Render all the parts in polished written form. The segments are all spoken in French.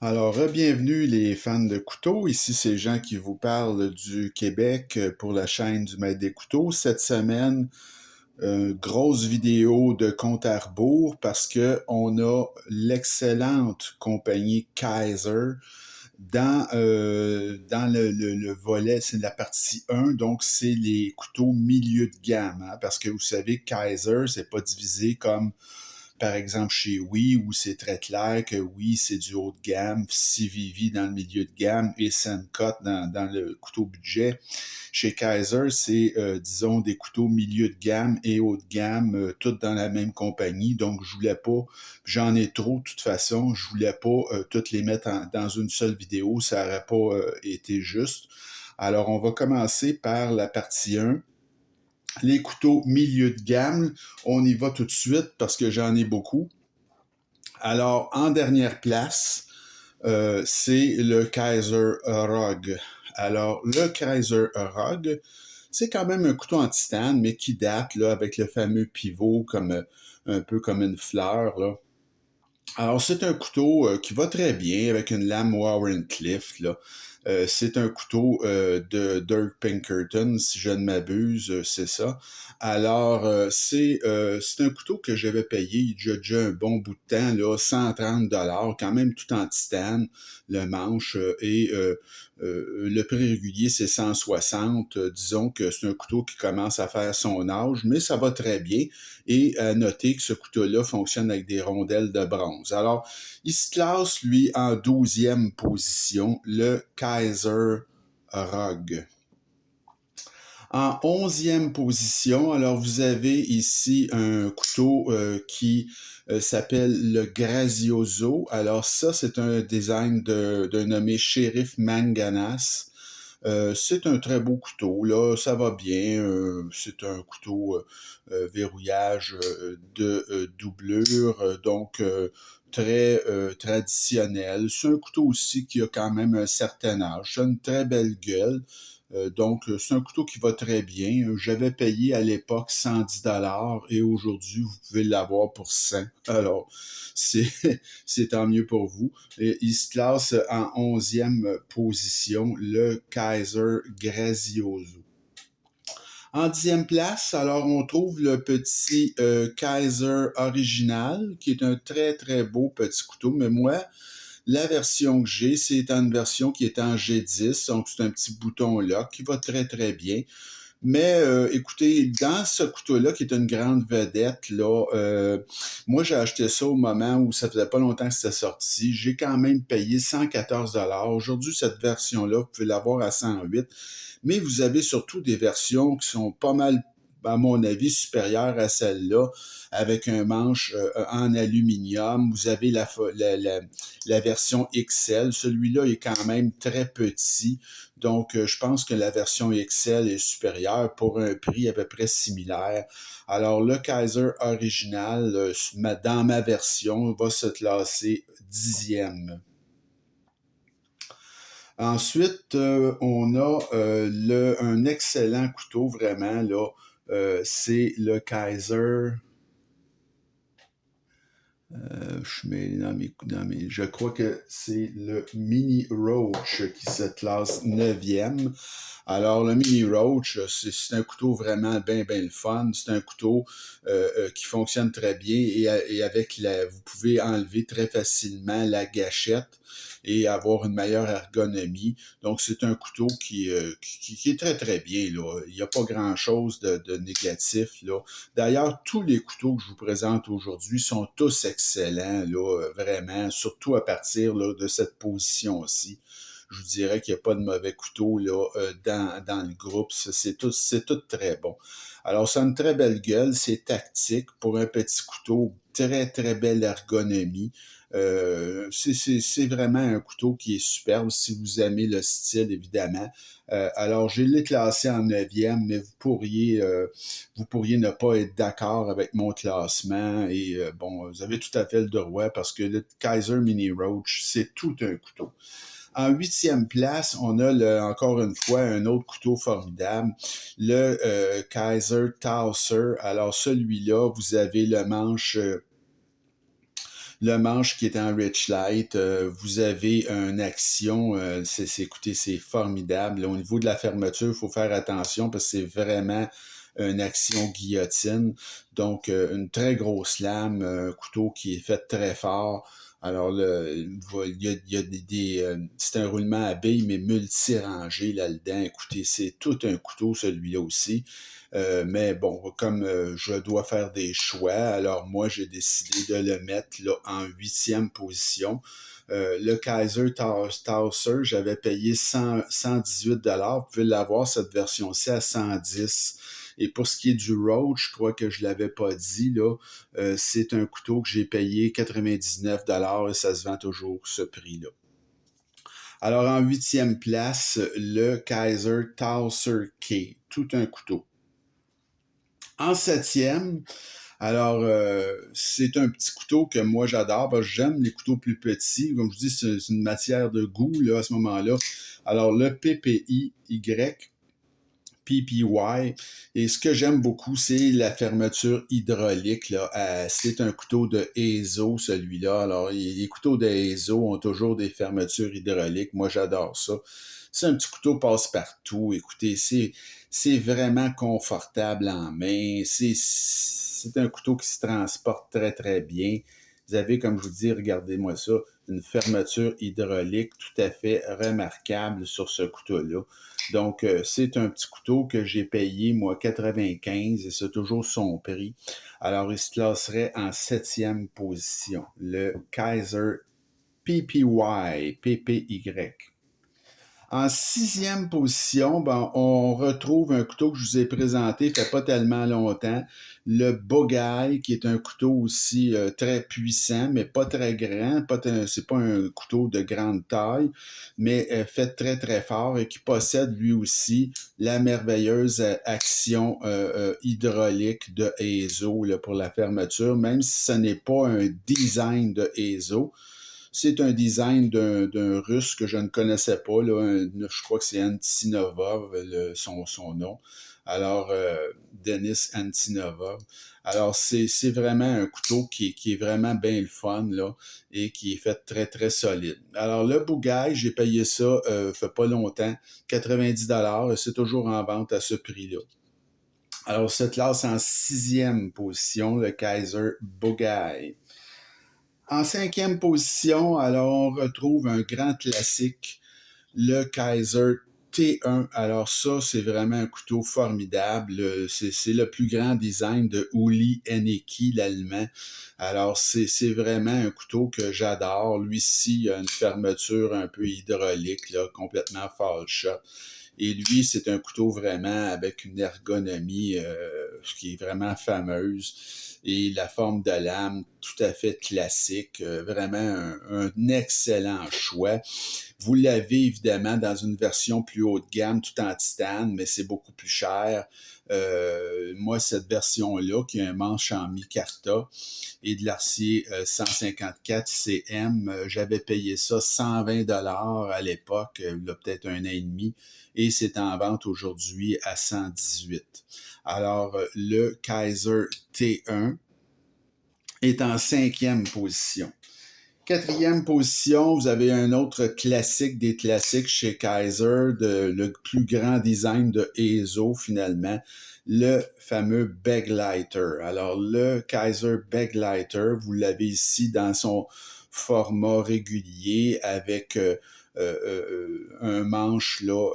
Alors, bienvenue les fans de couteaux. Ici, c'est Jean qui vous parle du Québec pour la chaîne du Maître des couteaux. Cette semaine, grosse vidéo de compte à rebours parce que on a l'excellente compagnie Kaiser dans le volet, c'est la partie 1, donc c'est les couteaux milieu de gamme, hein, parce que vous savez, Kaiser, c'est pas divisé comme par exemple, chez Oui, où c'est très clair que Oui, c'est du haut de gamme, CVV dans le milieu de gamme et Sencut dans le couteau budget. Chez Kaiser, c'est, disons, des couteaux milieu de gamme et haut de gamme, toutes dans la même compagnie. Donc, je voulais pas, j'en ai trop de toute façon, je voulais pas toutes les mettre dans une seule vidéo, ça aurait pas été juste. Alors, on va commencer par la partie 1. Les couteaux milieu de gamme, on y va tout de suite parce que j'en ai beaucoup. Alors, en dernière place, c'est le Kaiser Rogue. Alors, le Kaiser Rogue, c'est quand même un couteau en titane, mais qui date là, avec le fameux pivot comme un peu comme une fleur. Là. Alors, c'est un couteau qui va très bien avec une lame Warren Cliff. Là. C'est un couteau de Dirk Pinkerton, si je ne m'abuse, c'est ça. Alors, c'est un couteau que j'avais payé il y a déjà un bon bout de temps, là, 130 $, quand même tout en titane, le manche, le prix régulier, c'est 160. Disons que c'est un couteau qui commence à faire son âge, mais ça va très bien. Et à noter que ce couteau-là fonctionne avec des rondelles de bronze. Alors, il se classe, lui, en 12e position, le Kaiser Rogue. En 11e position, alors vous avez ici un couteau qui s'appelle le Grazioso. Alors ça, c'est un design d'un nommé Sheriff Manganas. C'est un très beau couteau, là, ça va bien. C'est un couteau verrouillage de doublure, donc très traditionnel. C'est un couteau aussi qui a quand même un certain âge. C'est une très belle gueule. Donc, c'est un couteau qui va très bien. J'avais payé à l'époque 110 $ et aujourd'hui, vous pouvez l'avoir pour 100. Alors, c'est, c'est tant mieux pour vous. Et il se classe en 11e position, le Kaiser Grazioso. En 10e place, alors on trouve le petit Kaiser original, qui est un très très beau petit couteau, mais moi, la version que j'ai, c'est une version qui est en G10, donc c'est un petit bouton là qui va très très bien. Mais écoutez, dans ce couteau-là, qui est une grande vedette, là, moi j'ai acheté ça au moment où ça faisait pas longtemps que c'était sorti. J'ai quand même payé 114 $. Aujourd'hui, cette version-là, vous pouvez l'avoir à 108. Mais vous avez surtout des versions qui sont pas mal, à mon avis, supérieures à celle-là, avec un manche en aluminium. Vous avez la version XL. Celui-là est quand même très petit. Donc, je pense que la version XL est supérieure pour un prix à peu près similaire. Alors, le Kaiser original, dans ma version, va se classer 10e. Ensuite, on a un excellent couteau, vraiment, là. C'est le Kaiser. Je crois que c'est le Mini Roach qui se classe 9e. Alors, le Mini Roach, c'est un couteau vraiment bien le fun. C'est un couteau qui fonctionne très bien et avec vous pouvez enlever très facilement la gâchette et avoir une meilleure ergonomie. Donc, c'est un couteau qui est très bien, là. Il n'y a pas grand-chose de négatif, là. D'ailleurs, tous les couteaux que je vous présente aujourd'hui sont tous excellents, là, vraiment, surtout à partir là, de cette position-ci. Je vous dirais qu'il n'y a pas de mauvais couteau là, dans le groupe. C'est tout très bon. Alors, ça a une très belle gueule. C'est tactique pour un petit couteau. Très belle ergonomie. C'est vraiment un couteau qui est superbe si vous aimez le style, évidemment. Alors, je l'ai classé en 9e, mais vous pourriez ne pas être d'accord avec mon classement. Et bon, vous avez tout à fait le droit parce que le Kaiser Mini Roach, c'est tout un couteau. En 8e place, on a encore une fois un autre couteau formidable, le Kaiser Towser. Alors celui-là, vous avez le manche Le manche qui est en Rich Light, vous avez une action, écoutez, c'est formidable. Là, au niveau de la fermeture, il faut faire attention parce que c'est vraiment une action guillotine. Donc, une très grosse lame, un couteau qui est fait très fort. Alors, il y a c'est un roulement à billes, mais multi-rangé là-dedans. Écoutez, c'est tout un couteau, celui-là aussi. Mais bon, comme je dois faire des choix, alors moi, j'ai décidé de le mettre là, en 8e position. Le Kaiser Towser, j'avais payé 118 $. Vous pouvez l'avoir, cette version-ci, à 110. Et pour ce qui est du Road, je crois que je ne l'avais pas dit, là, c'est un couteau que j'ai payé 99 $ et ça se vend toujours ce prix-là. Alors, en 8e place, le Kaiser Towser K, tout un couteau. En 7e, alors, c'est un petit couteau que moi j'adore parce que j'aime les couteaux plus petits. Comme je dis, c'est une matière de goût là, à ce moment-là. Alors, le PPI, PPY. Et ce que j'aime beaucoup, c'est la fermeture hydraulique, là. C'est un couteau de Eizo, celui-là. Alors, les couteaux de Eizo ont toujours des fermetures hydrauliques. Moi, j'adore ça. C'est un petit couteau passe-partout. Écoutez, c'est vraiment confortable en main. C'est un couteau qui se transporte très, très bien. Vous avez, comme je vous dis, regardez-moi ça, une fermeture hydraulique tout à fait remarquable sur ce couteau-là. Donc, c'est un petit couteau que j'ai payé, moi, 95 et c'est toujours son prix. Alors, il se classerait en 7e position. Le Kaiser PPY. En 6e position, ben, on retrouve un couteau que je vous ai présenté il fait pas tellement longtemps, le Bogai, qui est un couteau aussi très puissant, mais pas très grand. C'est pas un couteau de grande taille, mais fait très très fort et qui possède lui aussi la merveilleuse action hydraulique de Eizo là, pour la fermeture, même si ce n'est pas un design de Eizo. C'est un design d'un Russe que je ne connaissais pas. Là, je crois que c'est Antinova, son nom. Alors, Denis Antinova. Alors, c'est vraiment un couteau qui est vraiment bien le fun, là, et qui est fait très, très solide. Alors, le Bougaï, j'ai payé ça, fait pas longtemps, 90 $, et c'est toujours en vente à ce prix-là. Alors, se classe en 6e position, le Kaiser Bougaï. En 5e position, alors on retrouve un grand classique, le Kaiser T1. Alors ça, c'est vraiment un couteau formidable. C'est le plus grand design de Uli Hennecke, l'Allemand. Alors c'est vraiment un couteau que j'adore. Lui-ci, il a une fermeture un peu hydraulique, là, complètement fall shot. Et lui, c'est un couteau vraiment avec une ergonomie qui est vraiment fameuse et la forme de lame tout à fait classique, vraiment un excellent choix. Vous l'avez évidemment dans une version plus haut de gamme, tout en titane, mais c'est beaucoup plus cher. Moi, cette version-là, qui a un manche en micarta et de l'acier 154 cm, j'avais payé ça 120 $ à l'époque, il y a peut-être un an et demi, et c'est en vente aujourd'hui à 118. Alors, le Kaiser T1 est en 5e position. 4e position, vous avez un autre classique des classiques chez Kaiser, le plus grand design de Eizo finalement, le fameux Beglighter. Alors le Kaiser Beglighter, vous l'avez ici dans son format régulier avec un manche là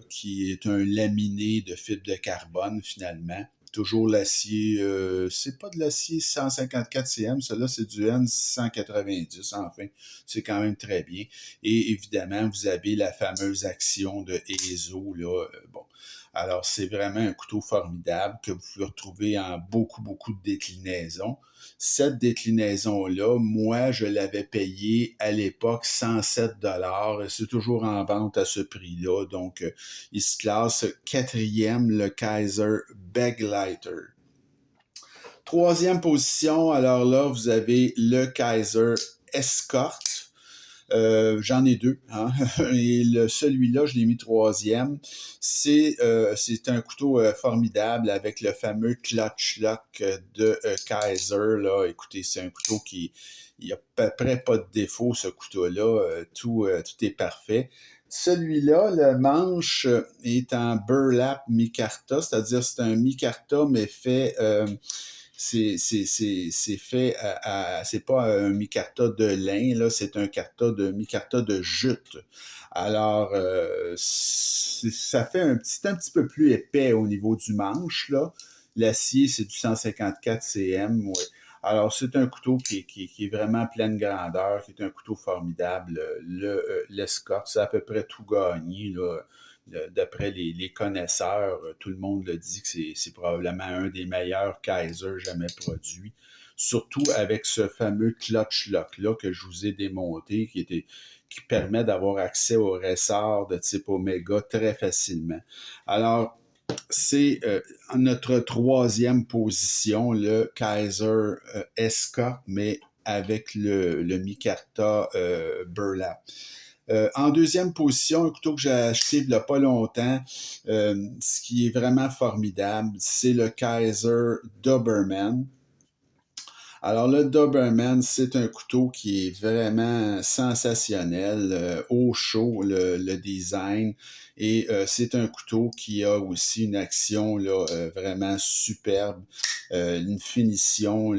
qui est un laminé de fibre de carbone finalement. Toujours l'acier, c'est pas de l'acier 154 cm, celui-là c'est du N690, enfin, c'est quand même très bien. Et évidemment, vous avez la fameuse action de Eizo, là, bon. Alors, c'est vraiment un couteau formidable que vous pouvez retrouver en beaucoup, beaucoup de déclinaisons. Cette déclinaison-là, moi, je l'avais payée à l'époque 107 $. Et c'est toujours en vente à ce prix-là. Donc, il se classe 4e, le Kaiser Beglighter. 3e position, alors là, vous avez le Kaiser Escort. J'en ai 2, hein, et celui-là, je l'ai mis troisième. C'est un couteau formidable avec le fameux clutch lock de Kaiser. Là. Écoutez, c'est un couteau qui... Il n'y a à peu près pas de défaut, ce couteau-là. Tout est parfait. Celui-là, le manche est en burlap micarta, c'est-à-dire c'est un micarta, mais fait... c'est fait c'est pas un micarta de lin, là, c'est un micarta de jute. Alors, ça fait un petit peu plus épais au niveau du manche, là. L'acier, c'est du 154 cm, ouais. Alors, c'est un couteau qui est vraiment pleine grandeur, qui est un couteau formidable. L'Escort, c'est à peu près tout gagné, là. D'après les connaisseurs, tout le monde le dit que c'est probablement un des meilleurs Kaiser jamais produits. Surtout avec ce fameux clutch lock-là que je vous ai démonté, qui permet d'avoir accès au ressort de type Omega très facilement. Alors, c'est notre troisième position, le Kaiser Escort, mais avec le micarta burlap. En deuxième position, un couteau que j'ai acheté il n'y a pas longtemps, ce qui est vraiment formidable, c'est le Kaiser Doberman. Alors le Doberman, c'est un couteau qui est vraiment sensationnel, au chaud, le design, et c'est un couteau qui a aussi une action là, vraiment superbe, une finition,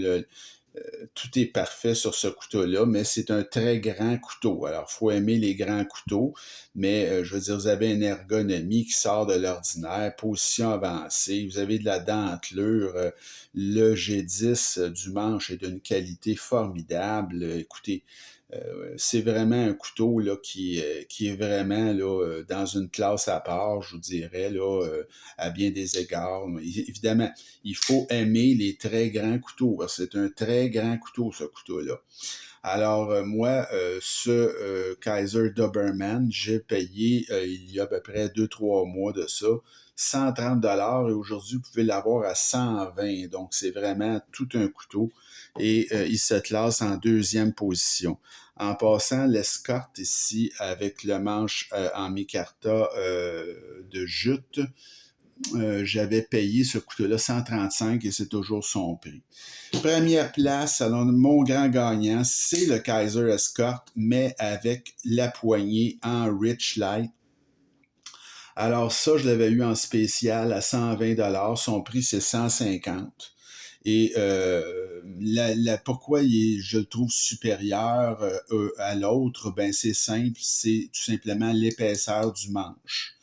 tout est parfait sur ce couteau-là, mais c'est un très grand couteau. Alors, il faut aimer les grands couteaux, mais je veux dire, vous avez une ergonomie qui sort de l'ordinaire, position avancée, vous avez de la dentelure, le G10 du manche est d'une qualité formidable. Écoutez, c'est vraiment un couteau là, qui est vraiment là, dans une classe à part, je vous dirais, là, à bien des égards. Évidemment, il faut aimer les très grands couteaux. C'est un très grand couteau, ce couteau-là. Alors, moi, ce Kaiser Doberman, j'ai payé il y a à peu près 2-3 mois de ça, 130 et aujourd'hui, vous pouvez l'avoir à 120. Donc, c'est vraiment tout un couteau et il se classe en deuxième position. En passant, l'escorte ici avec le manche en micarta de jute, j'avais payé ce couteau-là 135 et c'est toujours son prix. Première place, alors mon grand gagnant, c'est le Kaiser Escort, mais avec la poignée en Rich Light. Alors ça, je l'avais eu en spécial à 120 $. Son prix, c'est 150. Et pourquoi je le trouve supérieur à l'autre, ben c'est simple, c'est tout simplement l'épaisseur du manche.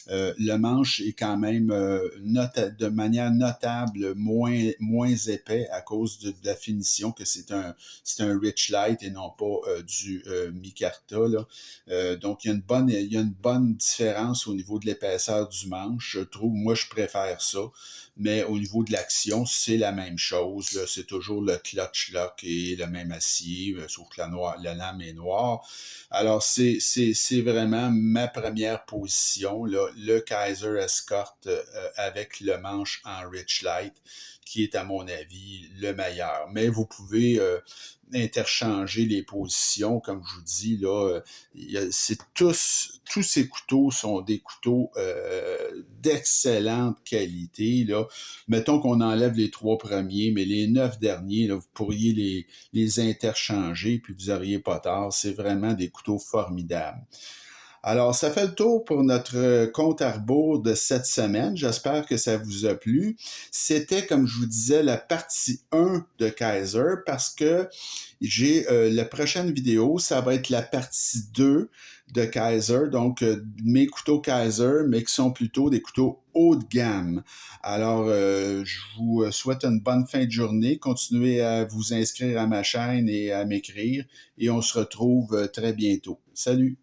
Le manche est quand même de manière notable moins épais à cause de la finition, que c'est un Rich Light et non pas du micarta. Là. Donc, il y a une bonne différence au niveau de l'épaisseur du manche. Je trouve, moi, je préfère ça. Mais au niveau de l'action, c'est la même chose. Là. C'est toujours le clutch lock et le même acier, sauf que la lame est noire. Alors, c'est vraiment ma première position, là, le Kaiser Escort avec le manche en Rich Light, qui est, à mon avis, le meilleur. Mais vous pouvez interchanger les positions, comme je vous dis, là, tous ces couteaux sont des couteaux d'excellente qualité, là. Mettons qu'on enlève les 3 premiers, mais les 9 derniers, là, vous pourriez les interchanger, puis vous n'auriez pas tard. C'est vraiment des couteaux formidables. Alors, ça fait le tour pour notre compte à rebours de cette semaine. J'espère que ça vous a plu. C'était, comme je vous disais, la partie 1 de Kaiser parce que j'ai la prochaine vidéo, ça va être la partie 2 de Kaiser, donc mes couteaux Kaiser, mais qui sont plutôt des couteaux haut de gamme. Alors, je vous souhaite une bonne fin de journée. Continuez à vous inscrire à ma chaîne et à m'écrire et on se retrouve très bientôt. Salut!